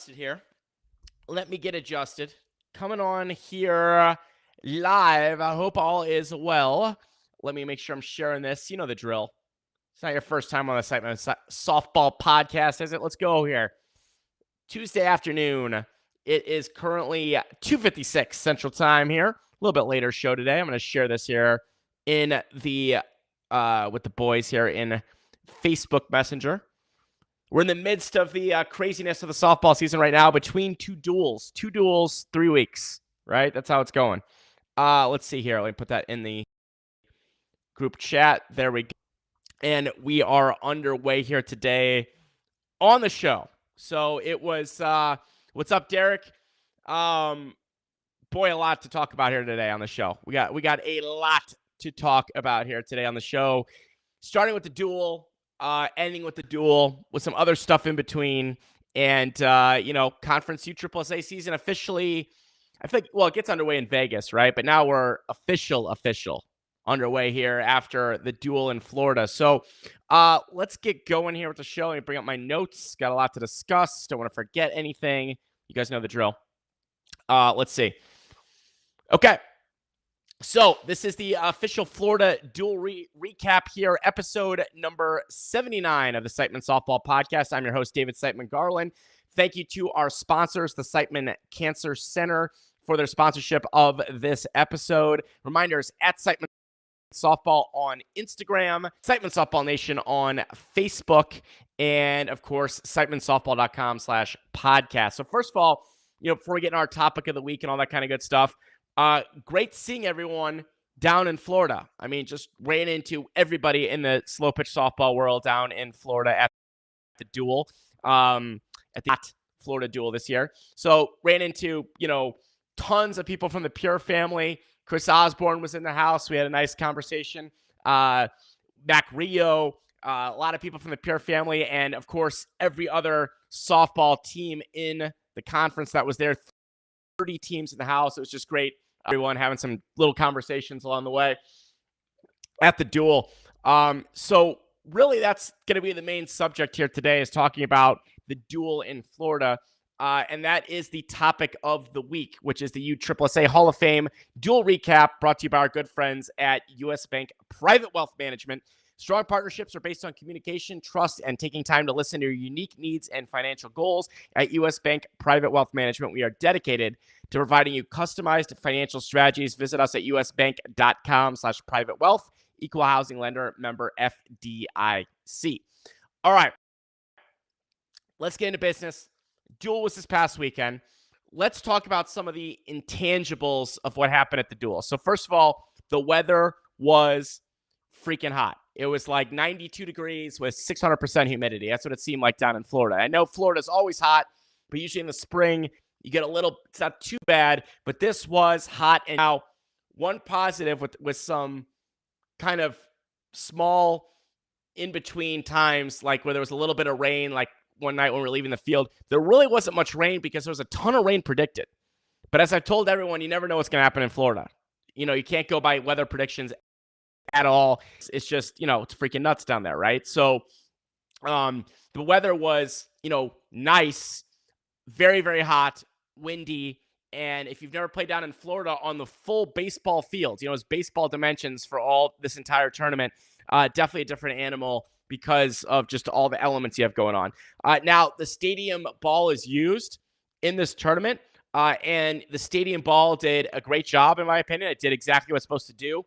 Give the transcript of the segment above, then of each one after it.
Here. Let me get adjusted. Coming on here live. I hope all is well. Let me make sure I'm sharing this. You know the drill. It's not your first time on the Siteman Softball podcast, is it? Let's go here. Tuesday afternoon. It is currently 2:56 Central Time here. A little bit later show today. I'm going to share this here in the with the boys here in Facebook Messenger. We're in the midst of the craziness of the softball season right now between two duels, 3 weeks, right? That's how it's going. Let's see here. Let me put that in the group chat. There we go. And we are underway here today on the show. So it was, what's up, Derek? Boy, a lot to talk about here today on the show. We got a lot to talk about here today on the show, starting with the duel. Ending with the duel with some other stuff in between. And, Conference USSSA season officially, I think, well, it gets underway in Vegas, right? But now we're official underway here after the duel in Florida. So let's get going here with the show. Let me bring up my notes. Got a lot to discuss. Don't want to forget anything. You guys know the drill. Let's see. Okay. So this is the official Florida duel recap here, episode number 79 of the Siteman Softball podcast. I'm your host, David Siteman Garland. Thank you to our sponsors, the Siteman Cancer Center, for their sponsorship of this episode. Reminders at Siteman Softball on Instagram, Siteman Softball Nation on Facebook, and of course, SitemanSoftball.com/podcast. So first of all, before we get into our topic of the week and all that kind of good stuff, great seeing everyone down in Florida. I mean, just ran into everybody in the slow pitch softball world down in Florida at the duel, at the Florida duel this year. So ran into, tons of people from the Pure family. Chris Osborne was in the house. We had a nice conversation. Mac Rio, a lot of people from the Pure family, and of course, every other softball team in the conference that was there. 30 teams in the house. It was just great. Everyone having some little conversations along the way at the duel. So really that's going to be the main subject here today, is talking about the duel in Florida. And that is the topic of the week, which is the USSSA Hall of Fame duel recap, brought to you by our good friends at US Bank Private Wealth Management. Strong partnerships are based on communication, trust, and taking time to listen to your unique needs and financial goals. At US Bank Private Wealth Management, we are dedicated to providing you customized financial strategies. Visit us at usbank.com/privatewealth. Equal housing lender, member FDIC. All right, let's get into business. Duel was this past weekend. Let's talk about some of the intangibles of what happened at the duel. So first of all, the weather was freaking hot. It was like 92 degrees with 600% humidity. That's what it seemed like down in Florida. I know Florida's always hot, but usually in the spring, you get it's not too bad, but this was hot. And now one positive with some kind of small in-between times, like where there was a little bit of rain, like one night when we were leaving the field, there really wasn't much rain because there was a ton of rain predicted. But as I've told everyone, you never know what's going to happen in Florida. You can't go by weather predictions at all. It's just, it's freaking nuts down there, right? So the weather was, nice, very, very hot, windy. And if you've never played down in Florida on the full baseball field, it's baseball dimensions for all this entire tournament, definitely a different animal because of just all the elements you have going on. Now, the stadium ball is used in this tournament, and the stadium ball did a great job, in my opinion. It did exactly what it's supposed to do.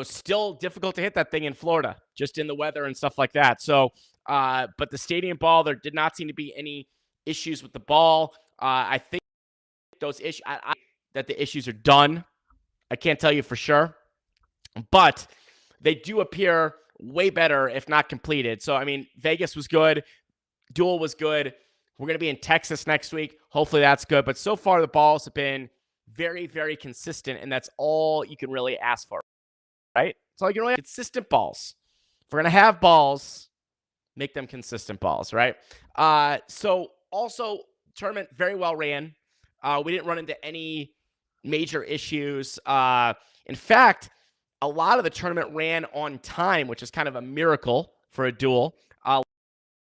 Still difficult to hit that thing in Florida, just in the weather and stuff like that. So, but the stadium ball, there did not seem to be any issues with the ball. I think those issues, that the issues are done. I can't tell you for sure, but they do appear way better if not completed. So, I mean, Vegas was good. Duel was good. We're going to be in Texas next week. Hopefully that's good. But so far, the balls have been very, very consistent, and that's all you can really ask for, right? It's all you can really consistent balls. If we're going to have balls, make them consistent balls, right? So also, tournament very well ran. We didn't run into any major issues. In fact, a lot of the tournament ran on time, which is kind of a miracle for a duel. A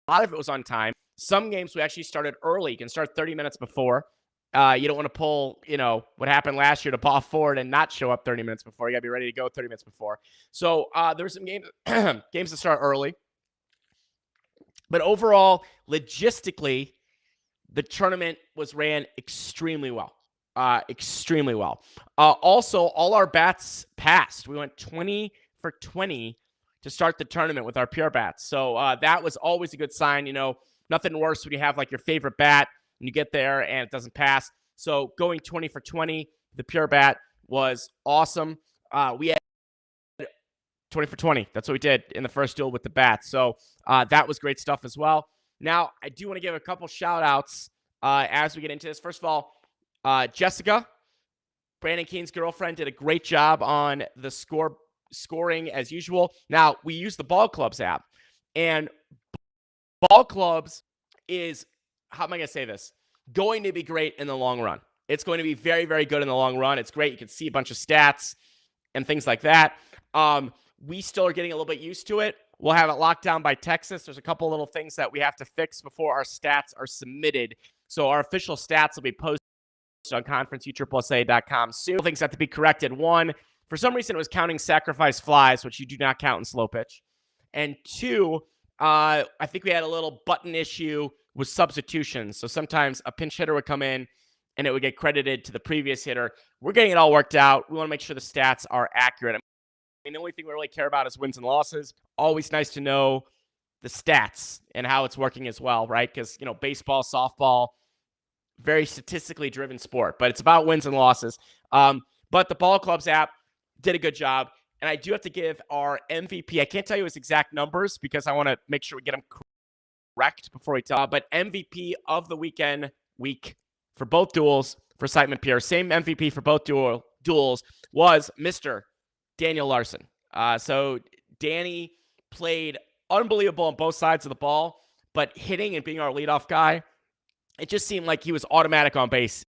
lot of it was on time. Some games we actually started early. You can start 30 minutes before. You don't want to pull, what happened last year to ball forward and not show up 30 minutes before. You got to be ready to go 30 minutes before. So there were some games games to start early. But overall, logistically, the tournament was ran extremely well. Extremely well. Also, all our bats passed. We went 20 for 20 to start the tournament with our pure bats. So that was always a good sign. Nothing worse when you have like your favorite bat and you get there and it doesn't pass. So going 20 for 20, the pure bat was awesome. We had 20 for 20. That's what we did in the first duel with the bats. So that was great stuff as well. Now, I do want to give a couple shout outs as we get into this. First of all, Jessica, Brandon Keene's girlfriend, did a great job on the scoring as usual. Now, we use the Ball Clubs app, and Ball Clubs is, how am I going to say this? Going to be great in the long run. It's going to be very, very good in the long run. It's great. You can see a bunch of stats and things like that. We still are getting a little bit used to it. We'll have it locked down by Texas. There's a couple little things that we have to fix before our stats are submitted. So our official stats will be posted on conferenceussa.com soon. Things have to be corrected. One, for some reason, it was counting sacrifice flies, which you do not count in slow pitch. And two, I think we had a little button issue with substitutions. So sometimes a pinch hitter would come in and it would get credited to the previous hitter. We're getting it all worked out. We want to make sure the stats are accurate. The only thing we really care about is wins and losses. Always nice to know the stats and how it's working as well, right? Because, baseball, softball, very statistically driven sport, but it's about wins and losses. But the Ball Clubs app did a good job. And I do have to give our MVP, I can't tell you his exact numbers because I want to make sure we get them correct before we tell, but MVP of the week for both duels for Siteman Pierre, same MVP for both duels was Mr. Daniel Larson. So Danny played unbelievable on both sides of the ball, but hitting and being our leadoff guy, it just seemed like he was automatic on base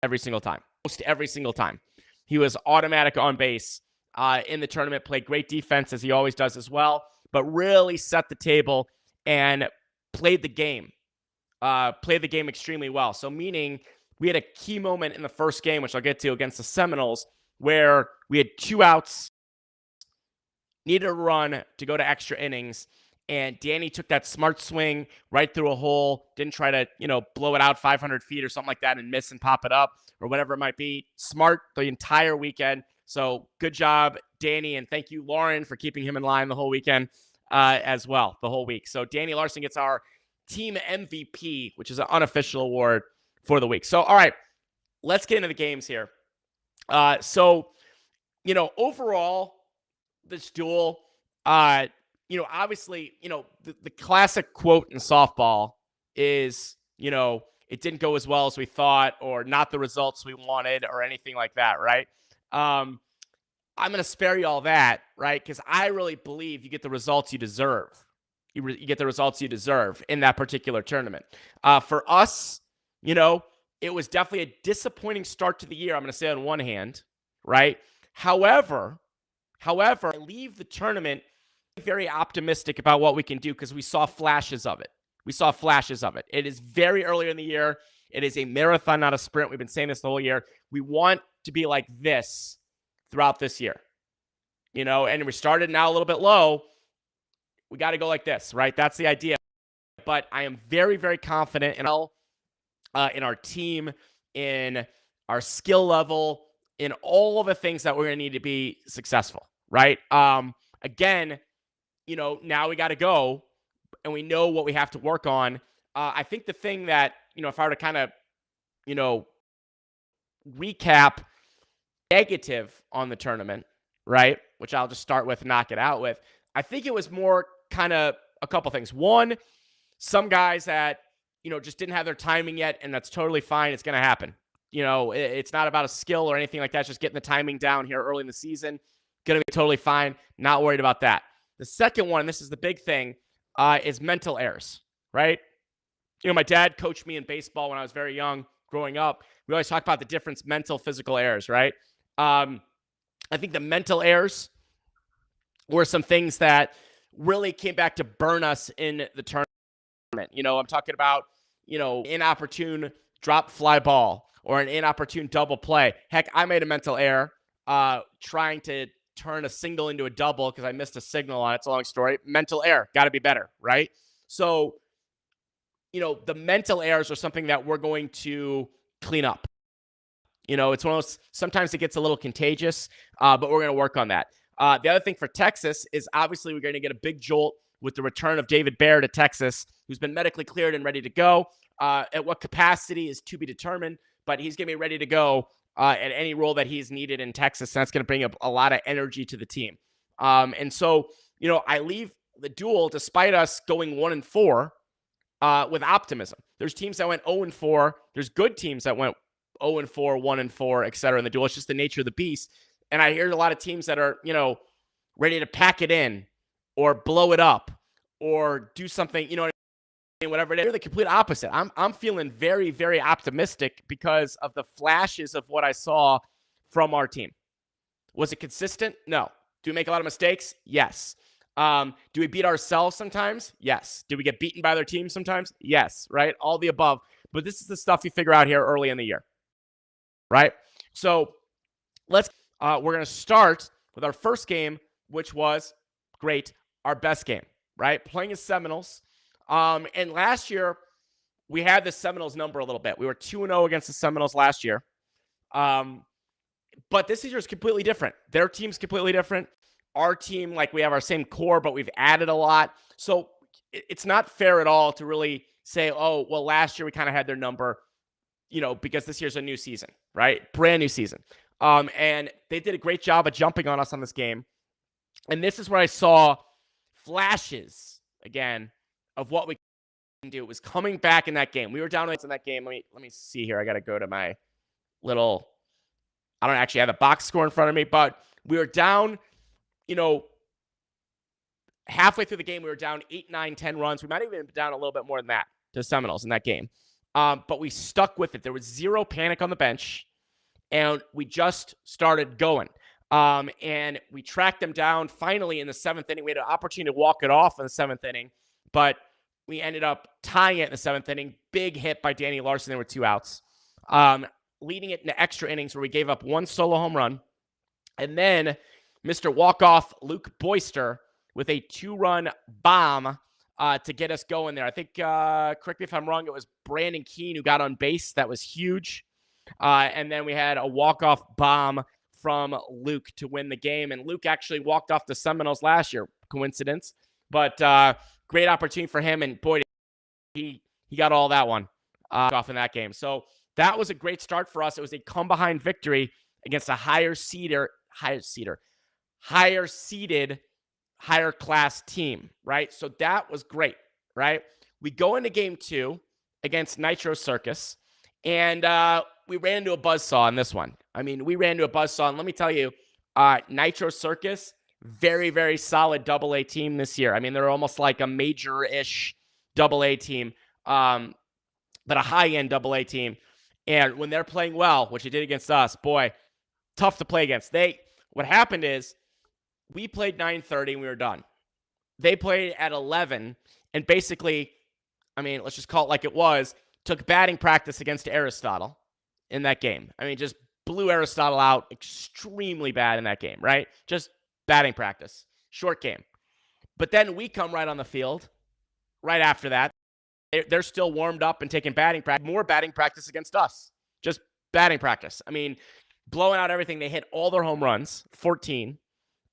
every single time. Almost every single time. He was automatic on base in the tournament, played great defense as he always does as well, but really set the table and played the game. Played the game extremely well. So meaning we had a key moment in the first game, which I'll get to, against the Seminoles, where we had 2 outs, needed a run to go to extra innings, and Danny took that smart swing right through a hole, didn't try to, blow it out 500 feet or something like that and miss and pop it up or whatever it might be. Smart the entire weekend. So good job, Danny, and thank you, Lauren, for keeping him in line the whole weekend as well, the whole week. So Danny Larson gets our team MVP, which is an unofficial award for the week. So, all right, let's get into the games here. Overall, this duel, obviously, the classic quote in softball is, it didn't go as well as we thought or not the results we wanted or anything like that, right? I'm going to spare you all that, right? Because I really believe you get the results you deserve. You get the results you deserve in that particular tournament. For us, it was definitely a disappointing start to the year. I'm going to say on one hand, right? However, I leave the tournament very optimistic about what we can do because we saw flashes of it. It is very early in the year. It is a marathon, not a sprint. We've been saying this the whole year. We want to be like this throughout this year, and we started now a little bit low. We got to go like this, right? That's the idea. But I am very, very confident in our team, in our skill level, in all of the things that we're going to need to be successful, right? Again, now we got to go, and we know what we have to work on. I think the thing that, if I were to kind of, recap negative on the tournament, right, which I'll just start with, knock it out with, I think it was more kind of a couple things. One, some guys that, just didn't have their timing yet, and that's totally fine. It's going to happen. It's not about a skill or anything like that. It's just getting the timing down here early in the season. Going to be totally fine. Not worried about that. The second one, and this is the big thing, is mental errors, right? My dad coached me in baseball when I was very young, growing up. We always talk about the difference, mental, physical errors, right? I think the mental errors were some things that really came back to burn us in the tournament. I'm talking about, inopportune drop fly ball or an inopportune double play. Heck, I made a mental error trying to turn a single into a double because I missed a signal on it. It's a long story. Mental error. Got to be better, right? So, the mental errors are something that we're going to clean up. It's one of those, sometimes it gets a little contagious, but we're going to work on that. The other thing for Texas is obviously we're going to get a big jolt with the return of David Baer to Texas, who's been medically cleared and ready to go. At what capacity is to be determined, but he's going to be ready to go at any role that he's needed in Texas. And that's going to bring up a lot of energy to the team. And so, I leave the duel, despite us going 1-4, with optimism. There's teams that went 0-4. There's good teams that went 0-4, 1-4, et cetera in the duel. It's just the nature of the beast. And I hear a lot of teams that are, ready to pack it in or blow it up or do something, whatever it is. They're the complete opposite. I'm feeling very, very optimistic because of the flashes of what I saw from our team. Was it consistent? No. Do we make a lot of mistakes? Yes. Do we beat ourselves sometimes? Yes. Do we get beaten by other teams sometimes? Yes. Right? All the above. But this is the stuff you figure out here early in the year. Right? So we're going to start with our first game, which was great, our best game, right? Playing as Seminoles. And last year, we had the Seminoles number a little bit. We were 2-0 against the Seminoles last year. But this year is completely different. Their team's completely different. Our team, we have our same core, but we've added a lot. So it's not fair at all to really say, oh, well, last year we kind of had their number, because this year's a new season, right? Brand new season. And they did a great job of jumping on us on this game. And this is where I saw flashes, again, of what we can do. It was coming back in that game. We were down in that game. Let me see here. I got to go to my little, I don't actually have a box score in front of me, but we were down, halfway through the game, we were down 8, 9, 10 runs. We might have even been down a little bit more than that to Seminoles in that game. But we stuck with it. There was zero panic on the bench, and we just started going. And we tracked them down finally in the 7th inning. We had an opportunity to walk it off in the 7th inning, but we ended up tying it in the 7th inning. Big hit by Danny Larson. There were 2 outs. Leading it into extra innings where we gave up 1 solo home run. And then Mr. Walk-Off Luke Boyster with a 2-run bomb to get us going there. I think, correct me if I'm wrong, it was Brandon Keene who got on base. That was huge. And then we had a walk-off bomb from Luke to win the game. And Luke actually walked off the Seminoles last year. Coincidence. But great opportunity for him. And boy, he got all that one off in that game. So that was a great start for us. It was a come-behind victory against a higher seeded, higher class team, right? So that was great, right? We go into game 2 against Nitro Circus, and we ran into a buzzsaw in this one. We ran into a buzzsaw, and let me tell you, Nitro Circus, very, very solid AA team this year. They're almost like a major-ish AA team, but a high-end AA team. And when they're playing well, which they did against us, boy, tough to play against. What happened is we played 9:30 and we were done. They played at 11 and basically, let's just call it like it was, took batting practice against Aristotle in that game. Just blew Aristotle out extremely bad in that game, right? Just batting practice. Short game. But then we come right on the field right after that. They're still warmed up and taking batting practice, more batting practice against us. Just batting practice. Blowing out everything. They hit all their home runs, 14.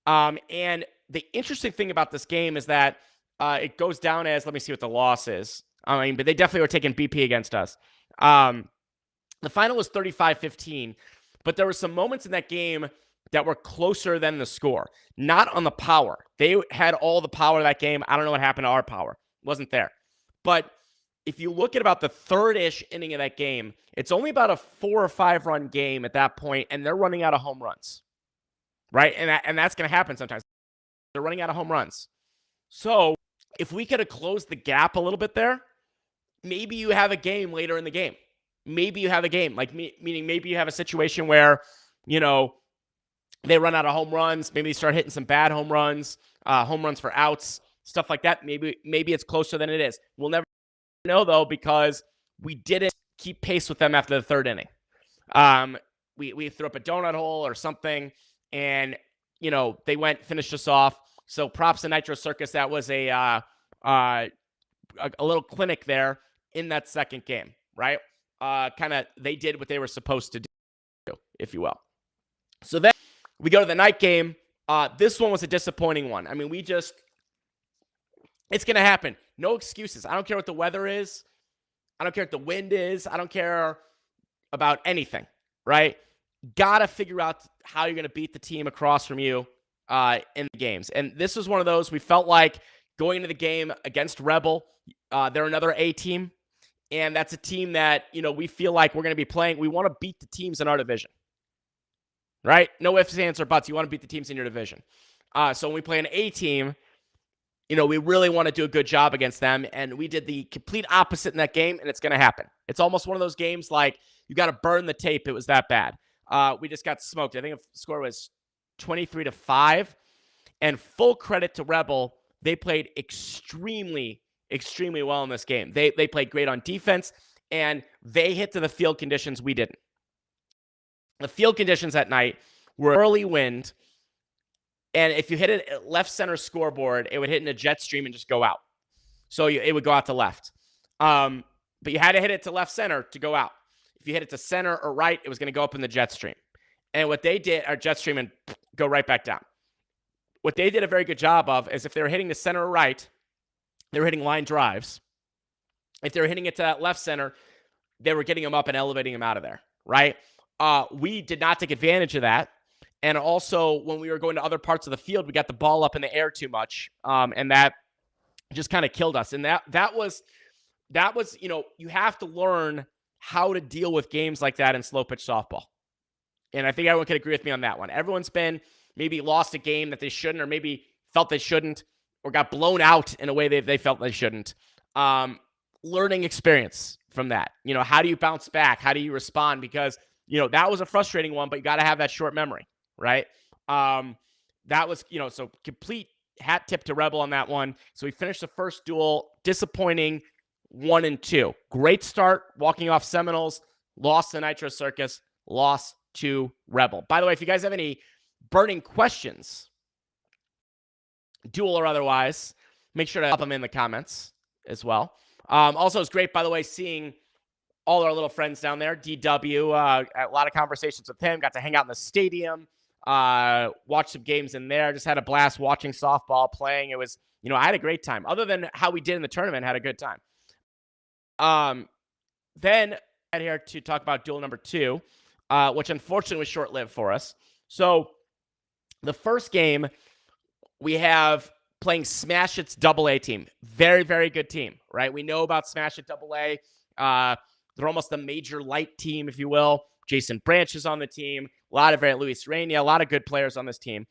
And the interesting thing about this game is that it goes down as, let me see what the loss is. But they definitely were taking BP against us. The final was 35-15, but there were some moments in that game that were closer than the score. Not on the power. They had all the power that game. I don't know what happened to our power. Wasn't there. But if you look at about the third-ish inning of that game, it's only about a 4 or 5 run game at that point, and they're running out of home runs, right? And that's going to happen sometimes. They're running out of home runs. So if we could have closed the gap a little bit there, maybe you have a game later in the game. Maybe you have a game, meaning maybe you have a situation where, they run out of home runs. Maybe they start hitting some bad home runs for outs, stuff like that. Maybe it's closer than it is. We'll never No, though, because we didn't keep pace with them after the third inning. We threw up a donut hole or something, and they finished us off. So props to Nitro Circus. That was a little clinic there in that second game, right? They did what they were supposed to do, if you will. So then we go to the night game. This one was a disappointing one. I mean, it's going to happen. No excuses. I don't care what the weather is. I don't care what the wind is. I don't care about anything, right? Got to figure out how you're going to beat the team across from you in the games. And this was one of those we felt like going into the game against Rebel. They're another A team, and that's a team that, we feel like we're going to be playing. We want to beat the teams in our division, right? No ifs, ands, or buts. You want to beat the teams in your division. So when we play an A team, we really want to do a good job against them, and we did the complete opposite in that game, and it's going to happen. It's almost one of those games like you got to burn the tape. It was that bad. We just got smoked. I think the score was 23-5, and full credit to Rebel. They played extremely, extremely well in this game. They played great on defense, and they hit to the field conditions we didn't. The field conditions that night were early wind, and if you hit it at left center scoreboard, it would hit in a jet stream and just go out. So it would go out to left. But you had to hit it to left center to go out. If you hit it to center or right, it was going to go up in the jet stream. And what they did, or jet stream, and go right back down. What they did a very good job of is if they were hitting the center or right, they were hitting line drives. If they were hitting it to that left center, they were getting them up and elevating them out of there, right? We did not take advantage of that. And also, when we were going to other parts of the field, we got the ball up in the air too much, and that just kind of killed us. And that was, you have to learn how to deal with games like that in slow pitch softball. And I think everyone can agree with me on that one. Everyone's been maybe lost a game that they shouldn't, or maybe felt they shouldn't, or got blown out in a way they felt they shouldn't. Learning experience from that. How do you bounce back? How do you respond? Because, that was a frustrating one, but you got to have that short memory. Right? That was, so complete hat tip to Rebel on that one. So we finished the first duel, disappointing 1-2. Great start, walking off Seminoles, lost to Nitro Circus, lost to Rebel. By the way, if you guys have any burning questions, duel or otherwise, make sure to pop them in the comments as well. Also, it's great, by the way, seeing all our little friends down there. DW, a lot of conversations with him, got to hang out in the stadium. Watched some games in there. Just had a blast watching softball, playing. It was, I had a great time. Other than how we did in the tournament, had a good time. Then I here to talk about duel number 2, which unfortunately was short-lived for us. So the first game we have playing Smash It's AA team. Very, very good team, right? We know about Smash It AA. They're almost a major light team, if you will. Jason Branch is on the team. A lot of Luis Reyna, a lot of good players on this team.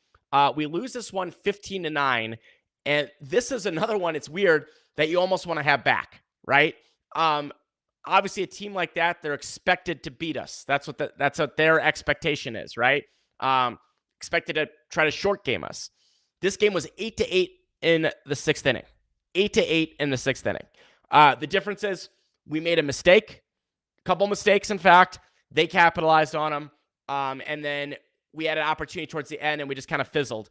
We lose this one 15-9, and this is another one. It's weird that you almost want to have back, right? Obviously, a team like that, they're expected to beat us. That's what their expectation is, right? Expected to try to short game us. This game was 8-8 in the 6th inning. 8-8 in the 6th inning. The difference is we made a mistake, a couple mistakes, in fact. They capitalized on them. And then we had an opportunity towards the end, and we just kind of fizzled.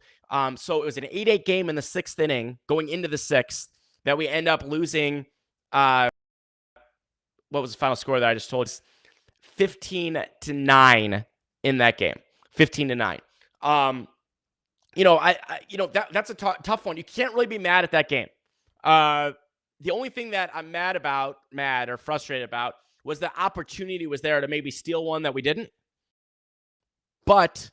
So it was an 8-8 game in the 6th inning, going into the 6th, that we end up losing. What was the final score that I just told? 15-9 in that game. 15-9. That's a tough one. You can't really be mad at that game. The only thing that I'm mad or frustrated about, was the opportunity was there to maybe steal one that we didn't. But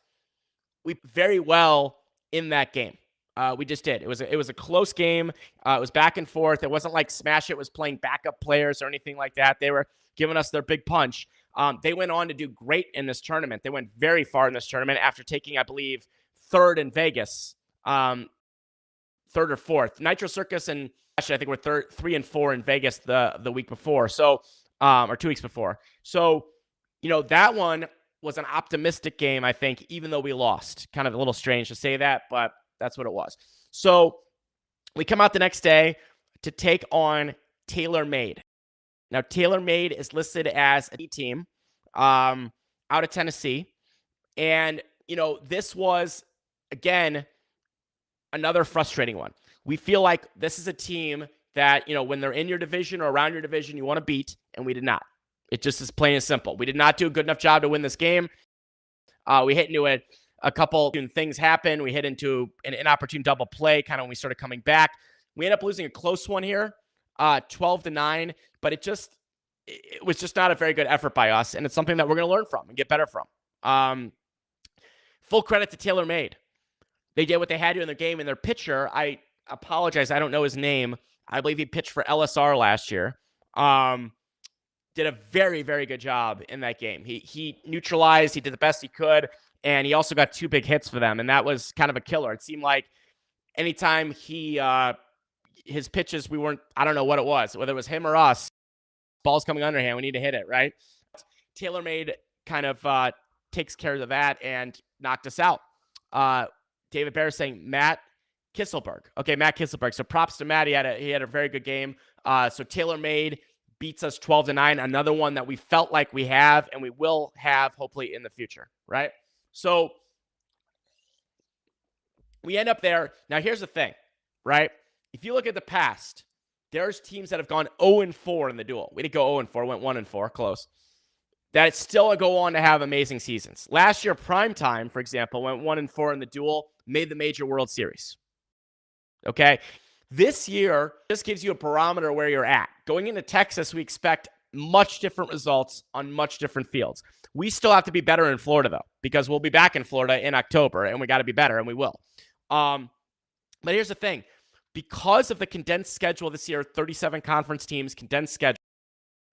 we very well in that game. We just did. It was a close game. It was back and forth. It wasn't like Smash It was playing backup players or anything like that. They were giving us their big punch. They went on to do great in this tournament. They went very far in this tournament after taking, I believe, 3rd in Vegas, 3rd or 4th. Nitro Circus and actually I think we're 3 and 4 in Vegas the week before. So, or 2 weeks before. So, that one was an optimistic game, I think, even though we lost. Kind of a little strange to say that, but that's what it was. So we come out the next day to take on Tailor Made. Now, TaylorMade is listed as a team out of Tennessee. And, this was, again, another frustrating one. We feel like this is a team that, when they're in your division or around your division, you want to beat, and we did not. It just is plain and simple. We did not do a good enough job to win this game. We hit into a couple things happen. We hit into an inopportune double play kind of when we started coming back. We ended up losing a close one here, 12-9, but it was just not a very good effort by us, and it's something that we're going to learn from and get better from. Full credit to TaylorMade. They did what they had to in their game, and their pitcher, I apologize, I don't know his name. I believe he pitched for LSR last year. Did a very, very good job in that game. He neutralized, he did the best he could, and he also got 2 big hits for them, and that was kind of a killer. It seemed like anytime his pitches, I don't know what it was, whether it was him or us, ball's coming underhand, we need to hit it, right? TaylorMade kind of takes care of that and knocked us out. David Bear saying Matt Kisselberg. Okay, Matt Kisselberg. So props to Matt. He had a very good game. So TaylorMade beats us 12-9. Another one that we felt like we have and we will have hopefully in the future, right? So we end up there. Now here's the thing, right? If you look at the past, there's teams that have gone 0-4 in the duel. We didn't go 0-4, went 1-4, close. That still go on to have amazing seasons. Last year, Primetime, for example, went 1-4 in the duel, made the Major World Series. Okay? This year, this gives you a barometer where you're at. Going into Texas, we expect much different results on much different fields. We still have to be better in Florida, though, because we'll be back in Florida in October, and we got to be better, and we will. But here's the thing. Because of the condensed schedule this year, 37 conference teams, condensed schedule,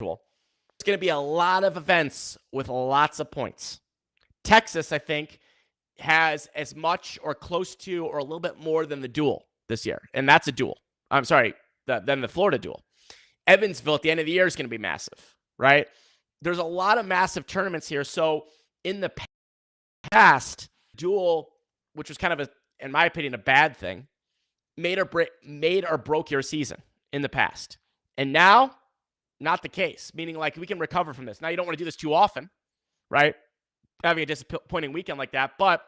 it's going to be a lot of events with lots of points. Texas, I think, has as much or close to or a little bit more than the duel this year, and that's a duel. I'm sorry, than the Florida duel. Evansville at the end of the year is going to be massive, right? There's a lot of massive tournaments here. So in the past, duel, which was kind of, in my opinion, a bad thing, made or broke your season in the past. And now, not the case, meaning like we can recover from this. Now, you don't want to do this too often, right? Having a disappointing weekend like that. But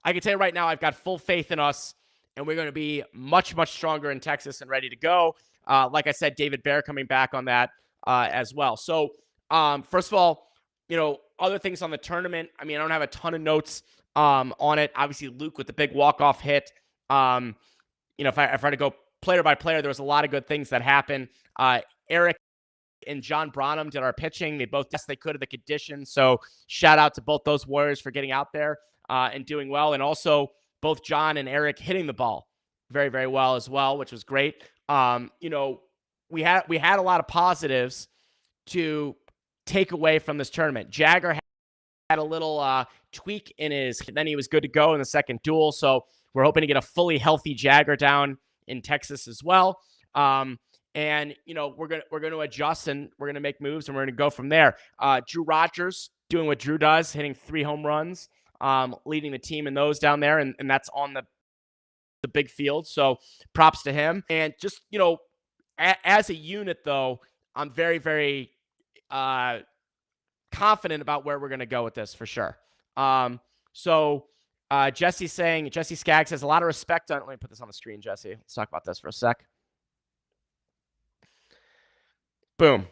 I can tell you right now, I've got full faith in us, and we're going to be much, much stronger in Texas and ready to go. Like I said, David Bear coming back on that as well. So, first of all, other things on the tournament. I mean, I don't have a ton of notes on it. Obviously, Luke with the big walk-off hit. If I were to go player by player, there was a lot of good things that happened. Eric and John Branham did our pitching. They both best they could of the conditions. So shout out to both those Warriors for getting out there and doing well. And also both John and Eric hitting the ball very, very well as well, which was great. We had a lot of positives to take away from this tournament. Jagger had a little tweak in his, then he was good to go in the second duel. So we're hoping to get a fully healthy Jagger down in Texas as well. And we're going to adjust and we're going to make moves and we're going to go from there. Drew Rogers doing what Drew does, hitting 3 home runs, leading the team in those down there, and that's on the big field. So props to him. And just as a unit, though, I'm very, very confident about where we're going to go with this for sure. Jesse Skaggs has a lot of respect on. Let me put this on the screen, Jesse. Let's talk about this for a sec. Boom.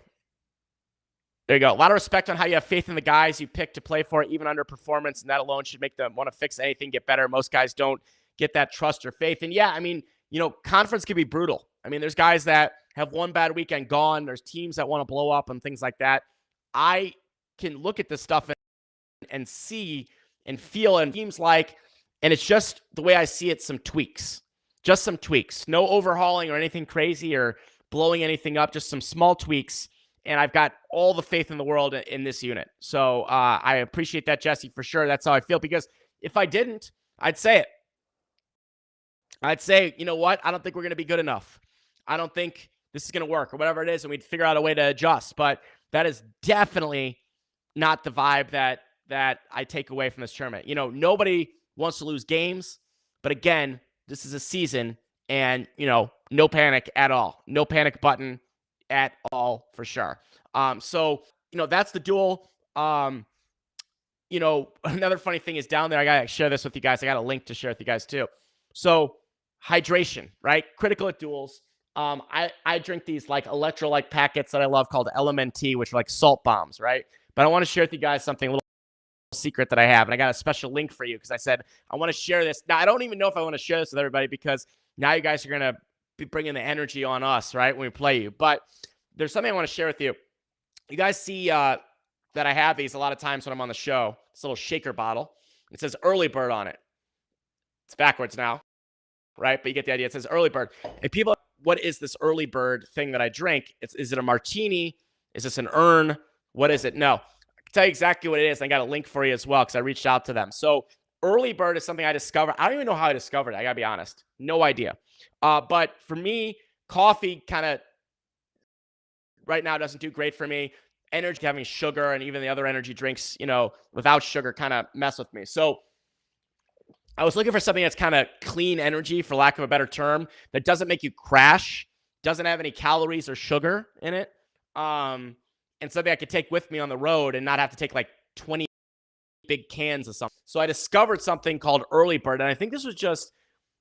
There you go. A lot of respect on how you have faith in the guys you pick to play for, even underperformance, and that alone should make them want to fix anything, get better. Most guys don't get that trust or faith. And yeah, I mean, conference can be brutal. I mean, there's guys that have one bad weekend gone. There's teams that want to blow up and things like that. I can look at this stuff and see and feel, and teams like, and it's just the way I see it, some tweaks. Just some tweaks. No overhauling or anything crazy or blowing anything up, just some small tweaks. And I've got all the faith in the world in this unit. So I appreciate that, Jesse, for sure. That's how I feel, because if I didn't, I'd say it. I'd say, you know what? I don't think we're going to be good enough. I don't think this is going to work or whatever it is, and we'd figure out a way to adjust. But that is definitely not the vibe that I take away from this tournament. Nobody wants to lose games. But again, this is a season, and, no panic at all. No panic button. at all for sure. So, that's the duel. Another funny thing is down there, I got to share this with you guys. I got a link to share with you guys too. So, hydration, right? Critical at duels. I drink these like electrolyte packets that I love called LMNT, which are like salt bombs, right? But I want to share with you guys something a little secret that I have, and I got a special link for you because I said I want to share this. Now, I don't even know if I want to share this with everybody because now you guys are going to be bringing the energy on us, right, when we play you. But there's something I want to share with you. You guys see that I have these a lot of times when I'm on the show. This little shaker bottle. It says early bird on it. It's backwards now, right? But you get the idea. It says early bird. And people, what is this early bird thing that I drink? Is it a martini? Is this an urn? What is it? No. I can tell you exactly what it is. I got a link for you as well because I reached out to them. So early bird is something I discovered. I don't even know how I discovered it. I got to be honest. No idea. But for me, coffee kind of right now doesn't do great for me. Energy, having sugar, and even the other energy drinks, without sugar kind of mess with me. So I was looking for something that's kind of clean energy, for lack of a better term, that doesn't make you crash, doesn't have any calories or sugar in it, and something I could take with me on the road and not have to take like 20 big cans of something. So I discovered something called Early Bird, and I think this was just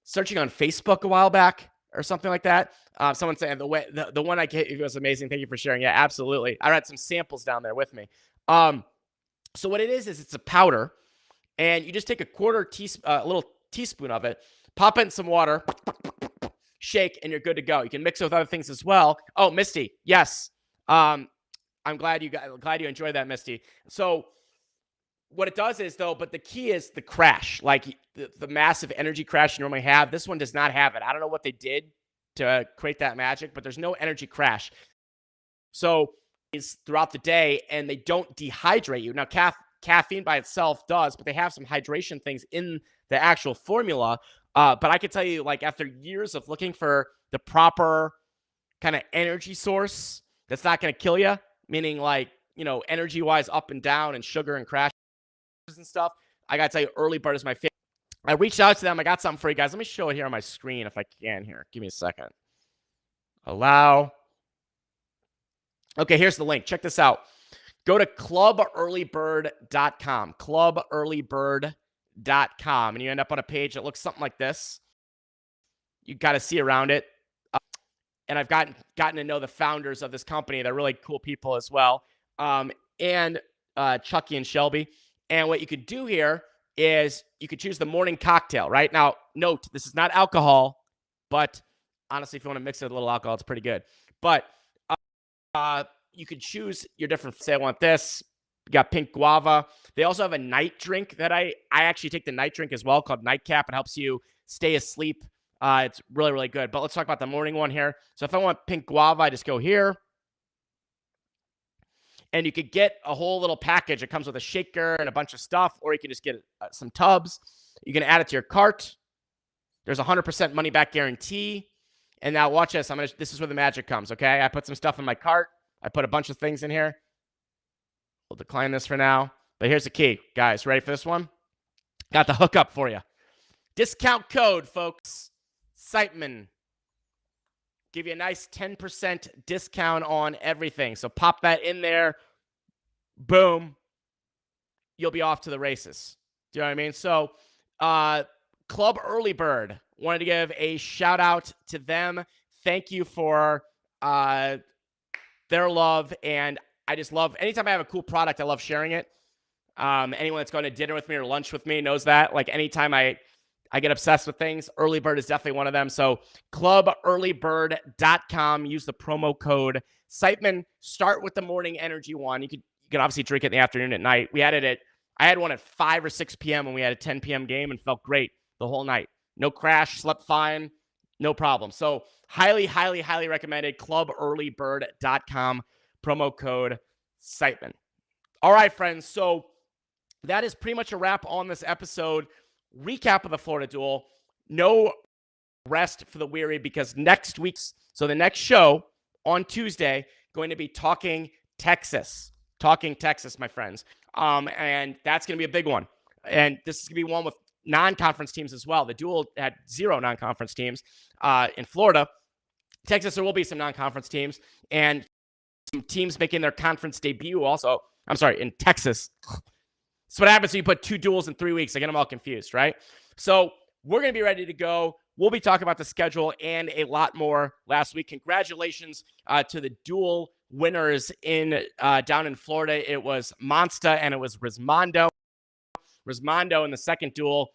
searching on Facebook a while back or something like that. Someone saying the one I gave you was amazing. Thank you for sharing. Yeah, absolutely. I had some samples down there with me. So what it is it's a powder, and you just take a little teaspoon of it, pop it in some water, shake, and you're good to go. You can mix it with other things as well. Oh, Misty, yes. I'm glad you enjoyed that, Misty. So what it does is, though, but the key is the crash, like the massive energy crash you normally have. This one does not have it. I don't know what they did to create that magic, but there's no energy crash. So it's throughout the day, and they don't dehydrate you. Now, caffeine by itself does, but they have some hydration things in the actual formula. But I can tell you, like, after years of looking for the proper kind of energy source that's not going to kill you, meaning like, energy-wise up and down and sugar and crash and stuff, I got to tell you, Early Bird is my favorite. I reached out to them. I got something for you guys. Let me show it here on my screen if I can here. Give me a second. Allow. Okay, here's the link. Check this out. Go to clubearlybird.com, clubearlybird.com, and you end up on a page that looks something like this. You got to see around it. And I've gotten to know the founders of this company. They're really cool people as well. And Chucky and Shelby. And what you could do here is you could choose the morning cocktail, right? Now, note, this is not alcohol, but honestly, if you want to mix it with a little alcohol, it's pretty good. But you could choose your different, say I want this. You got pink guava. They also have a night drink that I actually take the night drink as well, called Nightcap. It helps you stay asleep. It's really, really good. But let's talk about the morning one here. So if I want pink guava, I just go here. And you could get a whole little package. It comes with a shaker and a bunch of stuff, or you can just get some tubs. You can add it to your cart. There's 100% money back guarantee. And now watch this. This is where the magic comes, okay? I put some stuff in my cart. I put a bunch of things in here. We'll decline this for now. But here's the key. Guys, ready for this one? Got the hookup for you. Discount code, folks. Siteman. Give you a nice 10% discount on everything. So pop that in there. Boom. You'll be off to the races. Do you know what I mean? So Club Early Bird. Wanted to give a shout out to them. Thank you for their love. And I just love, anytime I have a cool product, I love sharing it. Anyone that's going to dinner with me or lunch with me knows that. Like anytime I get obsessed with things, Early Bird is definitely one of them. So clubearlybird.com. Use the promo code Siteman. Start with the morning energy one. You could obviously drink it in the afternoon at night. I had one at 5 or 6 p.m. when we had a 10 p.m. game and felt great the whole night. No crash, slept fine, no problem. So highly, highly, highly recommended. clubearlybird.com. Promo code Siteman. All right, friends. So that is pretty much a wrap on this episode. Recap of the Florida Duel. No rest for the weary because the next next show on Tuesday, going to be talking Texas, my friends. And that's going to be a big one. And this is going to be one with non-conference teams as well. The Duel had 0 non-conference teams in Florida. Texas, there will be some non-conference teams and some teams making their conference debut also. I'm sorry, in Texas. So what happens when you put 2 duels in 3 weeks? I get them all confused, right? So we're going to be ready to go. We'll be talking about the schedule and a lot more last week. Congratulations to the dual winners down in Florida. It was Monsta and it was Rismondo. Rismondo in the second duel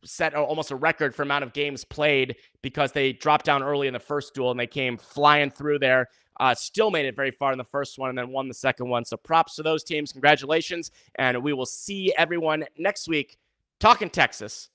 set almost a record for amount of games played because they dropped down early in the first duel and they came flying through there. Still made it very far in the first one and then won the second one. So props to those teams. Congratulations. And we will see everyone next week talking Texas